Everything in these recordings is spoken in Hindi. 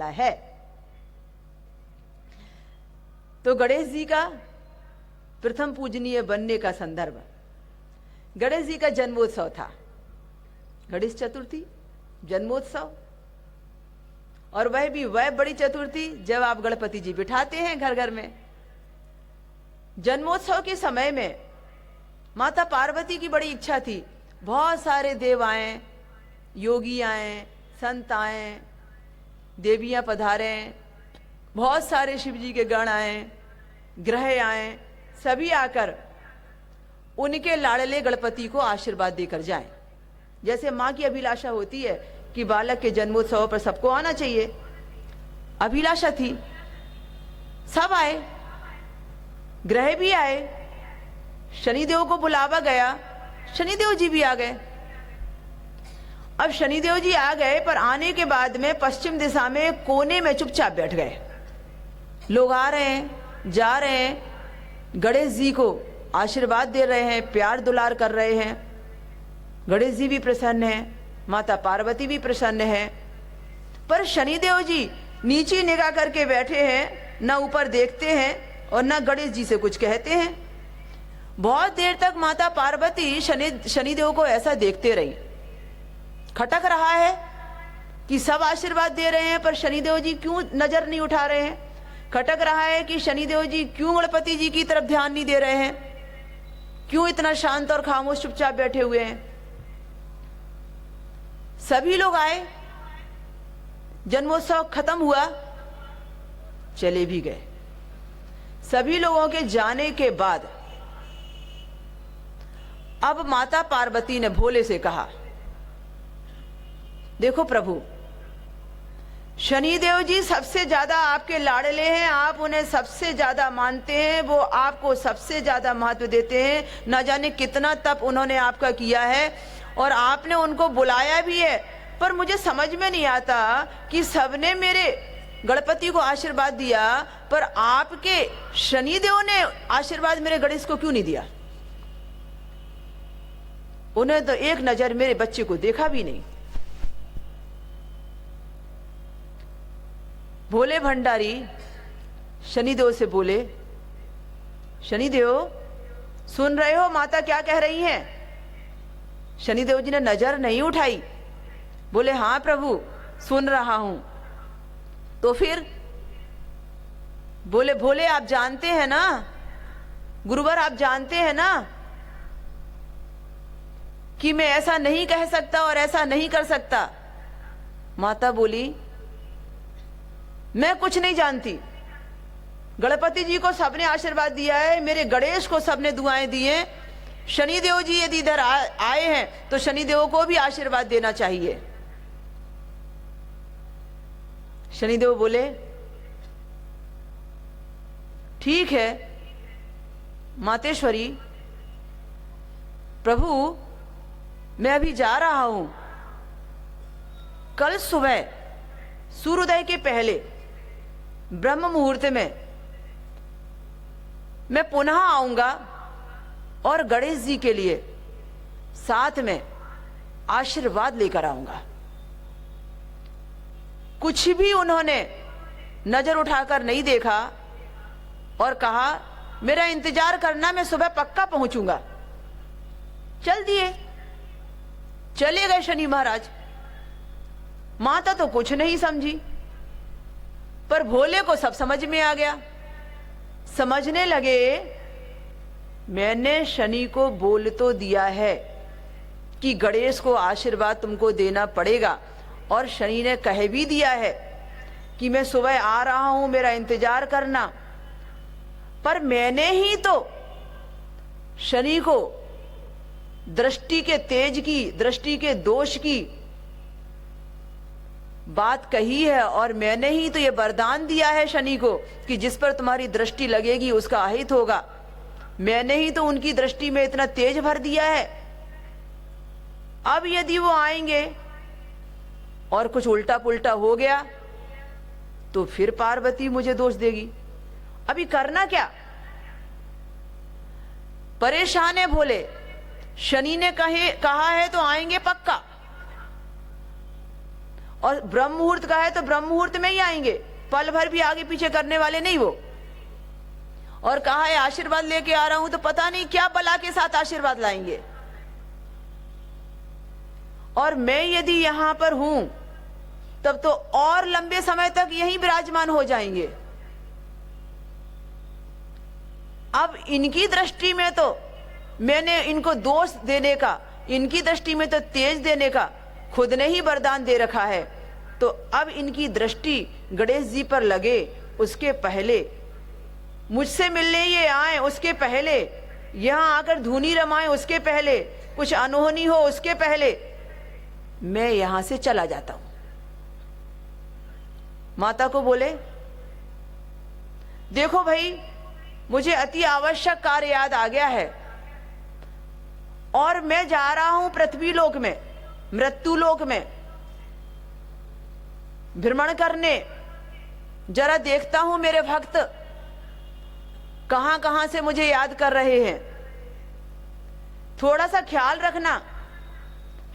है। तो गणेश जी का प्रथम पूजनीय बनने का संदर्भ, गणेश जी का जन्मोत्सव था, गणेश चतुर्थी जन्मोत्सव, और वह भी वह बड़ी चतुर्थी जब आप गणपति जी बिठाते हैं घर घर में। जन्मोत्सव के समय में माता पार्वती की बड़ी इच्छा थी, बहुत सारे देव आए, योगी आए, संत आए, देवियां पधारें, बहुत सारे शिव जी के गण आए, ग्रह आए, सभी आकर उनके लाडले गणपति को आशीर्वाद देकर जाएं। जैसे मां की अभिलाषा होती है कि बालक के जन्मोत्सव पर सबको आना चाहिए, अभिलाषा थी। सब आए, ग्रह भी आए, शनिदेव को बुलावा गया, शनिदेव जी भी आ गए। अब शनिदेव जी आ गए, पर आने के बाद में पश्चिम दिशा में कोने में चुपचाप बैठ गए। लोग आ रहे हैं, जा रहे हैं, गणेश जी को आशीर्वाद दे रहे हैं, प्यार दुलार कर रहे हैं। गणेश जी भी प्रसन्न हैं, माता पार्वती भी प्रसन्न है, पर शनिदेव जी नीचे निगाह करके बैठे हैं, ना ऊपर देखते हैं और ना गणेश जी से कुछ कहते हैं। बहुत देर तक माता पार्वती शनिदेव को ऐसा देखते रही। खटक रहा है कि सब आशीर्वाद दे रहे हैं पर शनिदेव जी क्यों नजर नहीं उठा रहे हैं। खटक रहा है कि शनिदेव जी क्यों गणपति जी की तरफ ध्यान नहीं दे रहे हैं, क्यों इतना शांत और खामोश चुपचाप बैठे हुए हैं। सभी लोग आए, जन्मोत्सव खत्म हुआ, चले भी गए। सभी लोगों के जाने के बाद अब माता पार्वती ने भोले से कहा, देखो प्रभु, शनिदेव जी सबसे ज्यादा आपके लाडले हैं, आप उन्हें सबसे ज्यादा मानते हैं, वो आपको सबसे ज्यादा महत्व देते हैं। न जाने कितना तप उन्होंने आपका किया है और आपने उनको बुलाया भी है, पर मुझे समझ में नहीं आता कि सबने मेरे गणपति को आशीर्वाद दिया पर आपके शनिदेव ने आशीर्वाद मेरे गणेश को क्यों नहीं दिया। उन्हें तो एक नजर मेरे बच्चे को देखा भी नहीं। भोले भंडारी शनिदेव से बोले, शनिदेव सुन रहे हो माता क्या कह रही हैं? शनिदेव जी ने नजर नहीं उठाई, बोले हाँ प्रभु सुन रहा हूं। तो फिर बोले, भोले आप जानते हैं ना, गुरुवर आप जानते हैं ना कि मैं ऐसा नहीं कह सकता और ऐसा नहीं कर सकता। माता बोली, मैं कुछ नहीं जानती, गणपति जी को सबने आशीर्वाद दिया है, मेरे गणेश को सबने दुआएं दी हैं, शनिदेव जी यदि इधर आए हैं तो शनिदेव को भी आशीर्वाद देना चाहिए। शनिदेव बोले, ठीक है मातेश्वरी, प्रभु मैं अभी जा रहा हूं, कल सुबह सूर्योदय के पहले ब्रह्म मुहूर्त में मैं पुनः आऊंगा और गणेश जी के लिए साथ में आशीर्वाद लेकर आऊंगा। कुछ भी उन्होंने नजर उठाकर नहीं देखा और कहा मेरा इंतजार करना, मैं सुबह पक्का पहुंचूंगा। चल दिए, चले गए शनि महाराज। माता तो कुछ नहीं समझी, पर भोले को सब समझ में आ गया। समझने लगे, मैंने शनि को बोल तो दिया है कि गणेश को आशीर्वाद तुमको देना पड़ेगा, और शनि ने कह भी दिया है कि मैं सुबह आ रहा हूं, मेरा इंतजार करना, पर मैंने ही तो शनि को दृष्टि के तेज की, दृष्टि के दोष की बात कही है, और मैंने ही तो ये वरदान दिया है शनि को कि जिस पर तुम्हारी दृष्टि लगेगी उसका अहित होगा। मैंने ही तो उनकी दृष्टि में इतना तेज भर दिया है। अब यदि वो आएंगे और कुछ उल्टा पुल्टा हो गया तो फिर पार्वती मुझे दोष देगी। अभी करना क्या? परेशान है भोले। शनि ने कहा है तो आएंगे पक्का, और ब्रह्म मुहूर्त का है तो ब्रह्म मुहूर्त में ही आएंगे, पल भर भी आगे पीछे करने वाले नहीं वो। और कहा है आशीर्वाद लेके आ रहा हूं, तो पता नहीं क्या बला के साथ आशीर्वाद लाएंगे। और मैं यदि यहां पर हूं तब तो और लंबे समय तक यहीं विराजमान हो जाएंगे। अब इनकी दृष्टि में तो मैंने इनको दोष देने का, इनकी दृष्टि में तो तेज देने का खुद ने ही वरदान दे रखा है, तो अब इनकी दृष्टि गणेश जी पर लगे उसके पहले, मुझसे मिलने ये आए उसके पहले, यहां आकर धूनी रमाए उसके पहले, कुछ अनहोनी हो उसके पहले मैं यहां से चला जाता हूं। माता को बोले देखो भाई, मुझे अति आवश्यक कार्य याद आ गया है और मैं जा रहा हूं पृथ्वी लोक में, मृत्यु लोक में भ्रमण करने। जरा देखता हूं मेरे भक्त कहां कहां से मुझे याद कर रहे हैं, थोड़ा सा ख्याल रखना।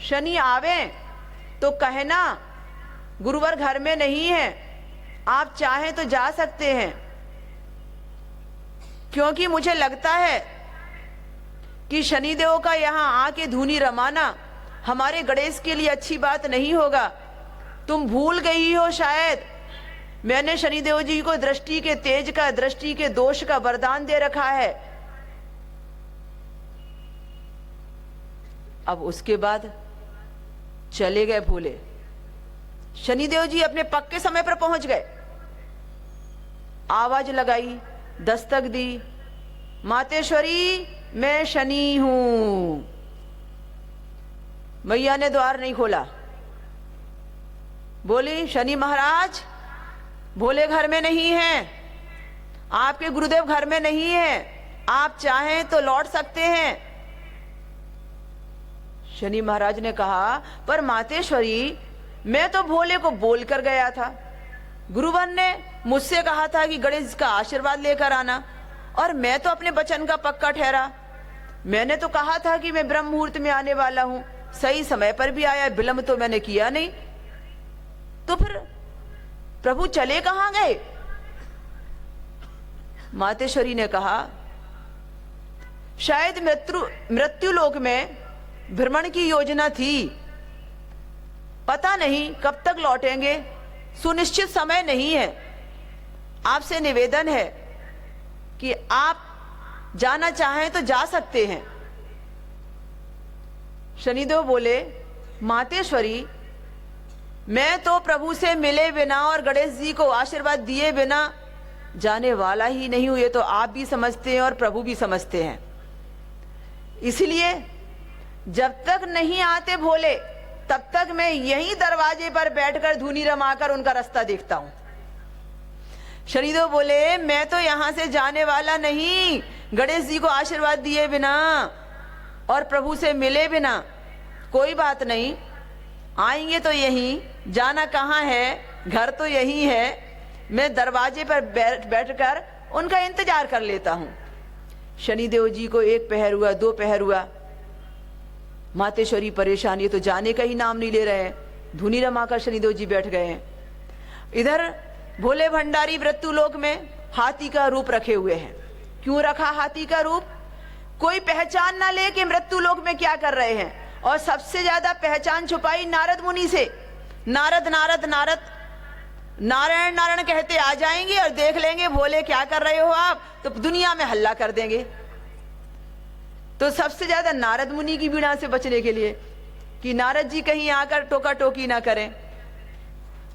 शनि आवे तो कहना गुरुवर घर में नहीं है, आप चाहें तो जा सकते हैं, क्योंकि मुझे लगता है कि शनिदेव का यहां आके धूनी रमाना हमारे गणेश के लिए अच्छी बात नहीं होगा। तुम भूल गई हो शायद, मैंने शनिदेव जी को दृष्टि के तेज का, दृष्टि के दोष का वरदान दे रखा है। अब उसके बाद चले गए भोले। शनिदेव जी अपने पक्के समय पर पहुंच गए, आवाज लगाई, दस्तक दी, मातेश्वरी मैं शनि हूं। मैया ने द्वार नहीं खोला, बोली शनि महाराज भोले घर में नहीं हैं, आपके गुरुदेव घर में नहीं हैं, आप चाहें तो लौट सकते हैं। शनि महाराज ने कहा पर मातेश्वरी मैं तो भोले को बोल कर गया था, गुरुवर ने मुझसे कहा था कि गणेश का आशीर्वाद लेकर आना, और मैं तो अपने वचन का पक्का ठहरा। मैंने तो कहा था कि मैं ब्रह्म मुहूर्त में आने वाला हूं, सही समय पर भी आया, विलंब तो मैंने किया नहीं। तो फिर प्रभु चले कहां गए? मातेश्वरी ने कहा शायद मृत्यु लोक में भ्रमण की योजना थी, पता नहीं कब तक लौटेंगे, सुनिश्चित समय नहीं है। आपसे निवेदन है कि आप जाना चाहें तो जा सकते हैं। शनिदेव बोले मातेश्वरी मैं तो प्रभु से मिले बिना और गणेश जी को आशीर्वाद दिए बिना जाने वाला ही नहीं हूं, ये तो आप भी समझते हैं और प्रभु भी समझते हैं। इसलिए जब तक नहीं आते भोले तब तक मैं यहीं दरवाजे पर बैठकर धूनी रमाकर उनका रास्ता देखता हूं। शनिदेव बोले मैं तो यहां से जाने वाला नहीं, गणेश जी को आशीर्वाद दिए बिना और प्रभु से मिले बिना। कोई बात नहीं, आएंगे तो यहीं, जाना कहां है, घर तो यही है, मैं दरवाजे पर बैठकर उनका इंतजार कर लेता हूं। शनिदेव जी को एक पहर हुआ, दो पहर हुआ, मातेश्वरी परेशान, ये तो जाने का ही नाम नहीं ले रहे हैं। धुनी रमाकर शनिदेव जी बैठ गए हैं। इधर भोले भंडारी मृत्यु लोक में हाथी का रूप रखे हुए हैं। क्यों रखा हाथी का रूप? कोई पहचान ना ले कि मृत्यु लोक में क्या कर रहे हैं। और सबसे ज्यादा पहचान छुपाई नारद मुनि से। नारद नारद नारद नारायण नारायण कहते आ जाएंगे और देख लेंगे भोले क्या कर रहे हो आप, तो दुनिया में हल्ला कर देंगे। तो सबसे ज्यादा नारद मुनि की बीड़ा से बचने के लिए कि नारद जी कहीं आकर टोका टोकी ना करें,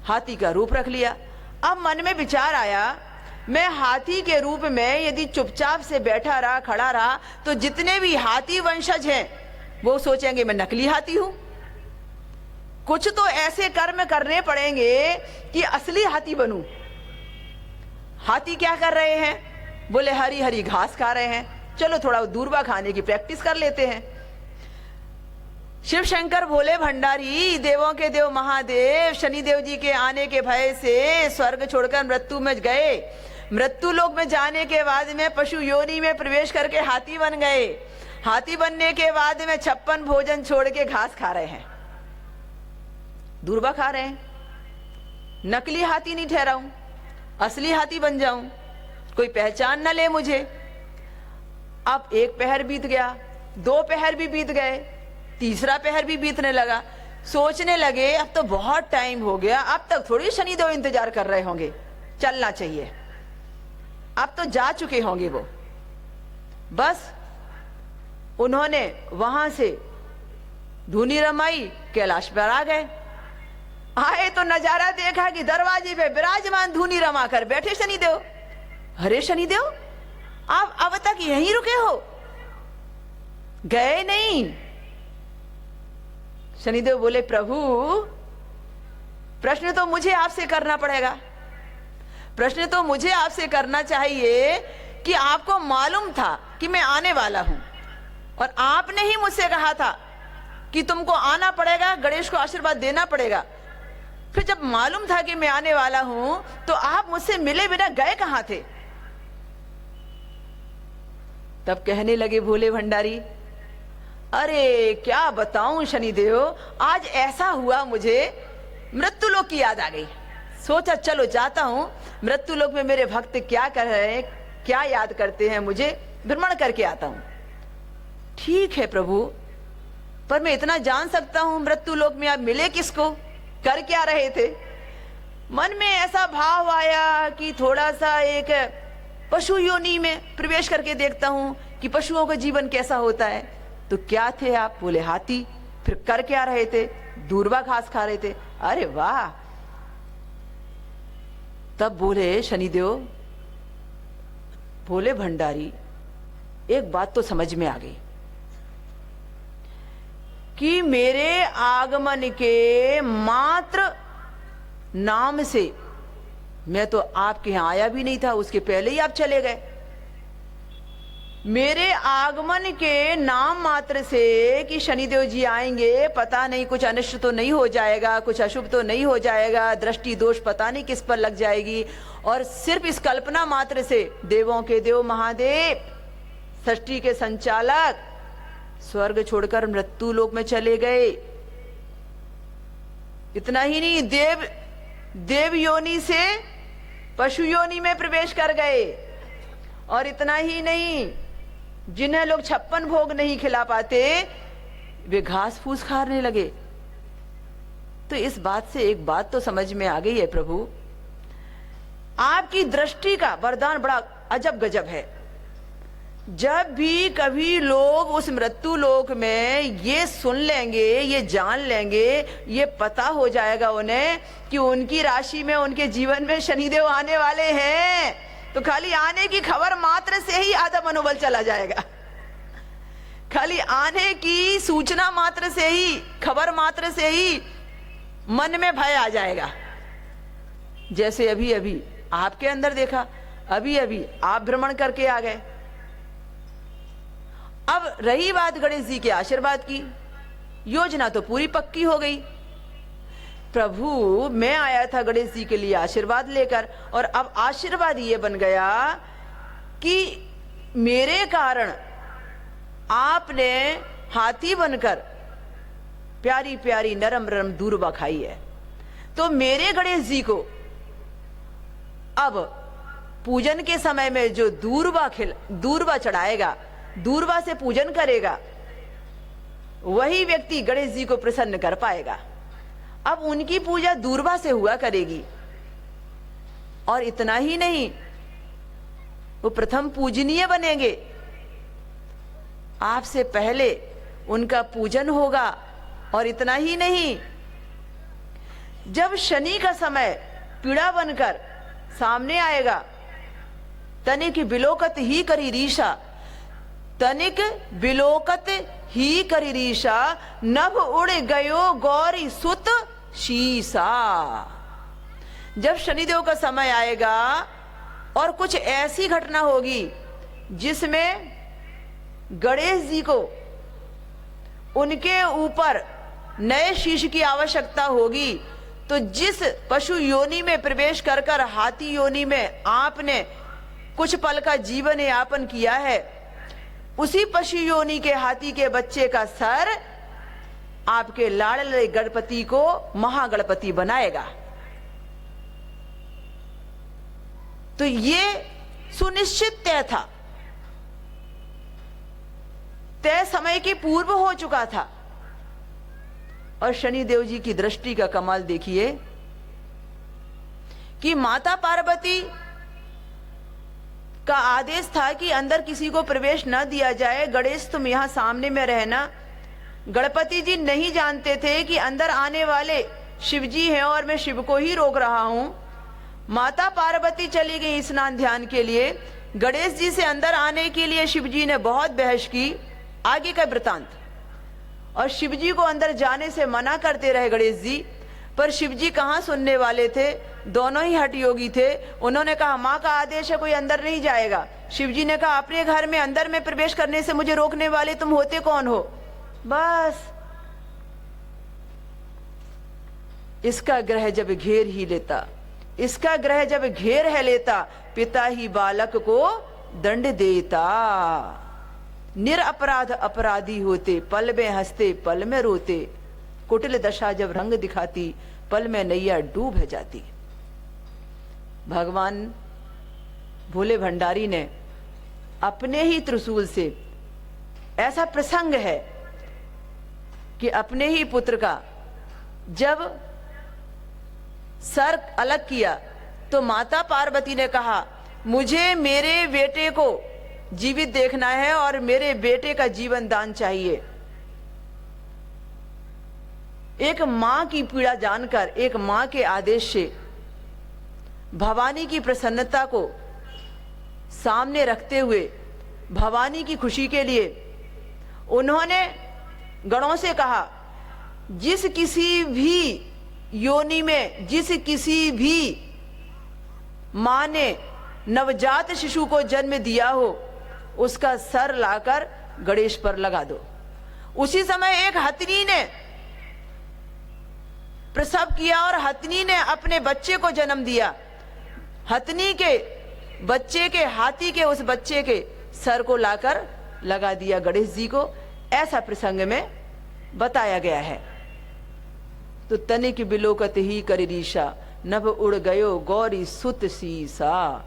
हाथी का रूप रख लिया। अब मन में विचार आया, मैं हाथी के रूप में यदि चुपचाप से बैठा रहा, खड़ा रहा, तो जितने भी हाथी वंशज हैं वो सोचेंगे मैं नकली हाथी हूं। कुछ तो ऐसे कर्म करने पड़ेंगे कि असली हाथी बनूं। हाथी क्या कर रहे हैं? बोले हरी हरी घास खा रहे हैं, चलो थोड़ा दूरबा खाने की प्रैक्टिस कर लेते हैं। शिव शंकर भोले भंडारी देवों के देव महादेव शनिदेव जी के आने के भय से स्वर्ग छोड़कर मृत्यु में गए। मृत्यु लोक में जाने के बाद में पशु योनि में प्रवेश करके हाथी बन गए। हाथी बनने के बाद में 56 भोजन छोड़ के घास खा रहे हैं, दूरबा खा रहे हैं। नकली हाथी नहीं ठहराऊं, असली हाथी बन जाऊं, कोई पहचान न ले मुझे। अब एक पहर बीत गया, 2 पहर भी बीत गए, तीसरा पहर भी बीतने लगा। सोचने लगे अब तो बहुत टाइम हो गया, अब तक थोड़ी शनिदेव इंतजार कर रहे होंगे, चलना चाहिए, अब तो जा चुके होंगे वो। बस उन्होंने वहां से धूनी रमाई, कैलाश पर आ गए। आए तो नजारा देखा कि दरवाजे पे विराजमान धूनी रमा कर बैठे शनिदेव। अरे शनिदेव, आप अब तक यहीं रुके हो, गए नहीं? शनिदेव बोले, प्रभु प्रश्न तो मुझे आपसे करना पड़ेगा, प्रश्न तो मुझे आपसे करना चाहिए कि आपको मालूम था कि मैं आने वाला हूं, और आपने ही मुझसे कहा था कि तुमको आना पड़ेगा, गणेश को आशीर्वाद देना पड़ेगा। फिर जब मालूम था कि मैं आने वाला हूं तो आप मुझसे मिले बिना गए कहां थे? तब कहने लगे भोले भंडारी, अरे क्या बताऊं शनिदेव, आज ऐसा हुआ मुझे मृत्युलोक की याद आ गई। सोचा चलो जाता हूं, मृत्युलोक में मेरे भक्त क्या कर रहे हैं, क्या याद करते हैं, मुझे भ्रमण करके आता हूं। ठीक है प्रभु, पर मैं इतना जान सकता हूं मृत्युलोक में आप मिले किसको, कर क्या रहे थे? मन में ऐसा भाव आया कि थोड़ा सा एक पशु योनि में प्रवेश करके देखता हूं कि पशुओं का जीवन कैसा होता है। तो क्या थे आप? बोले हाथी। फिर कर क्या रहे थे? दूर्वा घास खा रहे थे। अरे वाह! तब बोले शनिदेव, भोले भंडारी, एक बात तो समझ में आ गई कि मेरे आगमन के मात्र नाम से, मैं तो आपके यहां आया भी नहीं था, उसके पहले ही आप चले गए। मेरे आगमन के नाम मात्र से कि शनिदेव जी आएंगे, पता नहीं कुछ अनिष्ट तो नहीं हो जाएगा, कुछ अशुभ तो नहीं हो जाएगा, दृष्टि दोष पता नहीं किस पर लग जाएगी, और सिर्फ इस कल्पना मात्र से देवों के देव महादेव, सृष्टि के संचालक स्वर्ग छोड़कर मृत्यु लोक में चले गए। इतना ही नहीं, देव योनि से पशु योनि में प्रवेश कर गए। और इतना ही नहीं, जिन्हें लोग 56 भोग नहीं खिला पाते, वे घास फूस खाने लगे। तो इस बात से एक बात तो समझ में आ गई है प्रभु, आपकी दृष्टि का वरदान बड़ा अजब गजब है। जब भी कभी लोग उस मृत्यु लोक में ये सुन लेंगे, ये जान लेंगे, ये पता हो जाएगा उन्हें कि उनकी राशि में, उनके जीवन में शनिदेव आने वाले हैं, तो खाली आने की खबर मात्र से ही आधा मनोबल चला जाएगा। खाली आने की सूचना मात्र से ही, खबर मात्र से ही मन में भय आ जाएगा। जैसे अभी अभी आपके अंदर देखा, अभी अभी आप भ्रमण करके आ गए। अब रही बात गणेश जी के आशीर्वाद की, योजना तो पूरी पक्की हो गई। प्रभु मैं आया था गणेश जी के लिए आशीर्वाद लेकर, और अब आशीर्वाद ये बन गया कि मेरे कारण आपने हाथी बनकर प्यारी प्यारी नरम नरम दूर्वा खाई है, तो मेरे गणेश जी को अब पूजन के समय में जो दूर्वा चढ़ाएगा, दूर्वा से पूजन करेगा, वही व्यक्ति गणेश जी को प्रसन्न कर पाएगा। अब उनकी पूजा दूर्वा से हुआ करेगी। और इतना ही नहीं, वो प्रथम पूजनीय बनेंगे, आपसे पहले उनका पूजन होगा। और इतना ही नहीं, जब शनि का समय पीड़ा बनकर सामने आएगा, तनिक बिलोकत ही करी रीशा, तनिक बिलोकत ही करी रीशा, नभ उड़ गयो गौरी सुत शीसा। जब शनिदेव का समय आएगा और कुछ ऐसी घटना होगी जिसमें गणेश जी को उनके ऊपर नए शीश की आवश्यकता होगी, तो जिस पशु योनि में प्रवेश कर कर हाथी योनि में आपने कुछ पल का जीवन यापन किया है, उसी पशु योनि के हाथी के बच्चे का सर आपके लाडले गणपति को महागणपति बनाएगा। तो ये सुनिश्चित तय था, तय समय के पूर्व हो चुका था। और शनिदेव जी की दृष्टि का कमाल देखिए कि माता पार्वती का आदेश था कि अंदर किसी को प्रवेश न दिया जाए, गणेश तुम यहां सामने में रहना। गणपति जी नहीं जानते थे कि अंदर आने वाले शिव जी हैं और मैं शिव को ही रोक रहा हूं। माता पार्वती चली गई स्नान ध्यान के लिए, गणेश जी से अंदर आने के लिए शिव जी ने बहुत बहस की। आगे का वृतांत, और शिव जी को अंदर जाने से मना करते रहे गणेश जी, पर शिव जी कहां सुनने वाले थे, दोनों ही हठ योगी थे। उन्होंने कहा मां का आदेश है, कोई अंदर नहीं जाएगा। शिव जी ने कहा अपने घर में अंदर में प्रवेश करने से मुझे रोकने वाले तुम होते कौन हो। बस इसका ग्रह जब घेर ही लेता, इसका ग्रह जब घेर है लेता, पिता ही बालक को दंड देता। निरपराध अपराधी होते, पल में हंसते पल में रोते। कुटिल दशा जब रंग दिखाती, पल में नैया डूब है जाती। भगवान भोले भंडारी ने अपने ही त्रिशूल से, ऐसा प्रसंग है कि अपने ही पुत्र का जब सर अलग किया तो माता पार्वती ने कहा मुझे मेरे बेटे को जीवित देखना है और मेरे बेटे का जीवन दान चाहिए। एक मां की पीड़ा जानकर, एक मां के आदेश से, भवानी की प्रसन्नता को सामने रखते हुए, भवानी की खुशी के लिए उन्होंने गणों से कहा जिस किसी भी योनि में, जिस किसी भी मां ने नवजात शिशु को जन्म दिया हो, उसका सर लाकर गणेश पर लगा दो। उसी समय एक हथिनी ने प्रसव किया और हथिनी ने अपने बच्चे को जन्म दिया। हथिनी के बच्चे के, हाथी के उस बच्चे के सर को लाकर लगा दिया गणेश जी को। ऐसा प्रसंग में बताया गया है। तो तनिक बिलोकत ही कर रीशा, नभ उड़ गयो गौरी सुत सीसा।